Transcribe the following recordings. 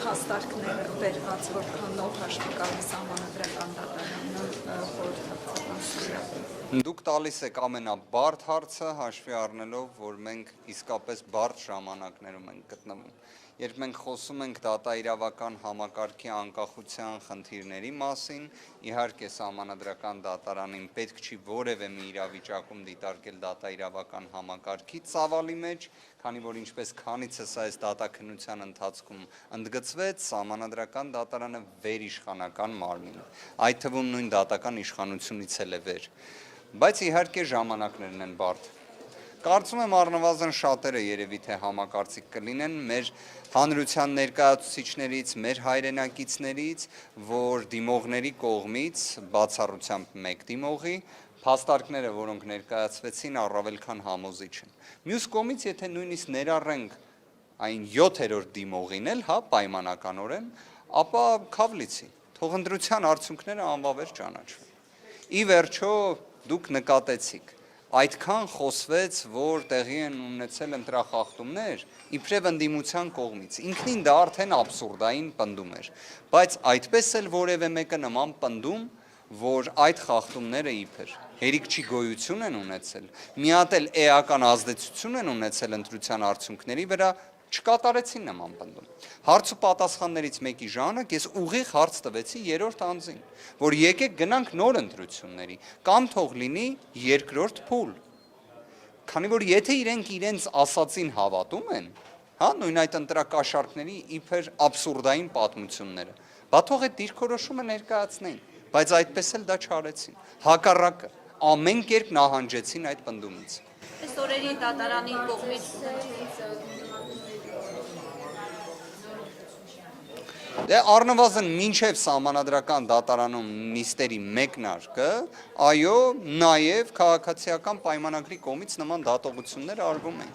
փաստարկները վերված, որքան նոր հաշվի գալիս Սահմանադրական դատարանը խորհրդածական։ Դուք տալիս եք ամենաբարդ հարցը, հաշվի առնելով, որ մենք իսկապես բարդ ժամանակներում ենք գտնվում։ Երբ մենք խոսում ենք դատաիրավական համակարգի անկախության խնդիրների մասին, իհարկե Սահմանադրական դատարանին պետք չի որևէ մի իրավիճակում դիտարկել դատաիրավական համակարգի ծավալի մեջ, քանի որ ինչպես քանիցս այս դատաքննության ընթացքում ընդգծվեց, Սահմանադրական դատարանը վերիշխանական մարմին է, այդ թվում նույն դատական իշխանությունից էլ է վեր, բայց իհարկե ժամանակներն են բարդ։ Կարծում եմ առնվազն շատերը երևի թե համակարծիք կլինեն մեր հանրության ներկայացուցիչներից, մեր հայրենակիցներից, որ դիմողների կողմից, բացառությամբ մեկ դիմողի, փաստարկները, որոնք ներկայացվեցին, առավել քան համոզիչ են։ Մյուս կողմից, եթե նույնիսկ ներառենք այն 7-րդ դիմողին էլ, հա, պայմանականորեն, ապա քավլիցի, թող ընտրության արդյունքները անվավեր ճանաչվեն։ Ի վերջո դուք նկատեցիք, այդքան խոսվեց, որ տեղի են ունեցել ընտրախախտումներ, իբրև ընդդիմության կողմից, ինքնին դա արդեն աբսուրդային պնդում էր, բայց այդպես էլ որևէ մեկը նման պնդում, որ այդ խախտումները իբր հերիք չի գոյություն են ունեցել, մի հատ էլ էական ազդեցություն են ունեցել ընտրության արդյունքների վրա, չկատարեցին նման պնդում։ Հարց ու պատասխաններից մեկի ժամանակ ես ուղիղ հարց տվեցի երրորդ անձին, որ եկեք գնանք նոր ընտրությունների, կամ թող լինի երկրորդ փուլ։ Քանի որ եթե իրենք իրենց ասածին հավատում են, հա, նույն այդ ընտրակաշառքների իբր աբսուրդային պատմությունները, բա թող այդ դիրքորոշումը ներկայացնեին, բայց այդպես էլ դա չարեցին։ Հակառակը, ամեն կերպ նահանջեցին այդ պնդումից։ Այս օրերի դատարանի կողմից Դե առնվազն մինչև Սահմանադրական դատարանում նիստերի մեկնարկը, այո, նաև քաղաքացիական պայմանագրի կողմից նման դատողություններ արվում են։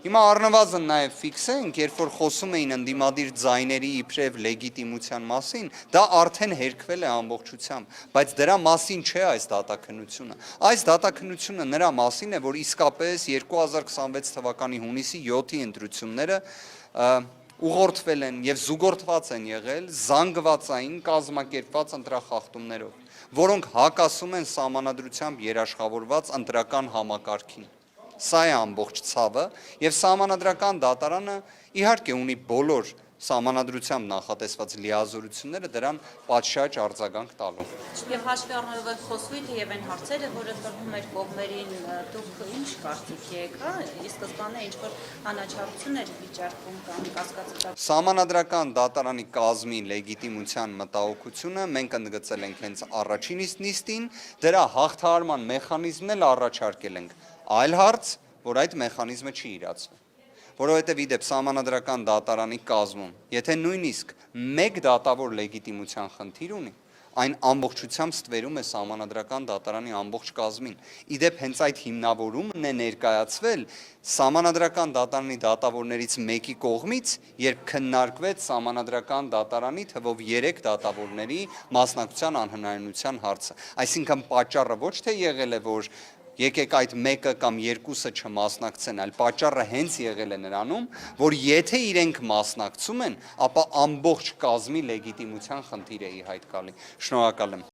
Հիմա առնվազն նաև ֆիքսենք, երբ որ խոսում էին ընդդիմադիր ձայների իբրև լեգիտիմության մասին, դա արդեն հերքվել է ամբողջությամբ, բայց դրա մասին չէ այս դատաքննությունը։ Այս դատաքննությունը նրա մասին է, որ իսկապես 2026 թվականի հունիսի 7-ի ընտրությունները ուղղորդվել են եւ զուգորդված են եղել զանգվածային կազմակերպված ընտրախախտումներով, որոնք հակասում են Սահմանադրությամբ երաշխավորված ընտրական համակարգին։ Սա է ամբողջ ցավը եւ Սահմանադրական դատարանը իհարկե ունի բոլոր Սահմանադրությամբ նախատեսված լիազորությունները դրան պատշաճ արձագանք տալու։ Եվ հաշվի առնելով այդ խոսվի թեև այն հարցերը, որը տրվում էր կողմերին, դուք ինչ կարծիք եք, հա, ի սկզբանե ինչ-որ անաչառություն էր վիճարկվում կամ կասկածը։ Սահմանադրական դատարանի կազմի լեգիտիմության մտահոգությունը մենք ընդգծել ենք հենց առաջին նիստին, դրա հաղթահարման մեխանիզմն էլ առաջարկել ենք։ Այլ հարց, որ այդ մեխանիզմը չի իրացվել։ Որովհետև իդեպ Սահմանադրական դատարանի կազմում, եթե նույնիսկ մեկ դատավոր լեգիտիմության խնդիր ունի, այն ամբողջությամբ ստվերում է Սահմանադրական դատարանի ամբողջ կազմին։ Իդեպ հենց այդ հիմնավորումն է ներկայացվել Սահմանադրական դատարանի դատավորներից մեկի կողմից, երբ քննարկվեց Սահմանադրական դատարանի թվով 3 դատավորների մասնակցության անհնարինության հարցը։ Այսինքն պատճառը ոչ թե եղել է, որ եկեք այդ մեկը կամ երկուսը չմասնակցեն, այլ պատճառը հենց եղել է նրանում, որ եթե իրենք մասնակցում են, ապա ամբողջ կազմի լեգիտիմության խնդիր է ի հայտ գալի։ Շնորհակալ եմ։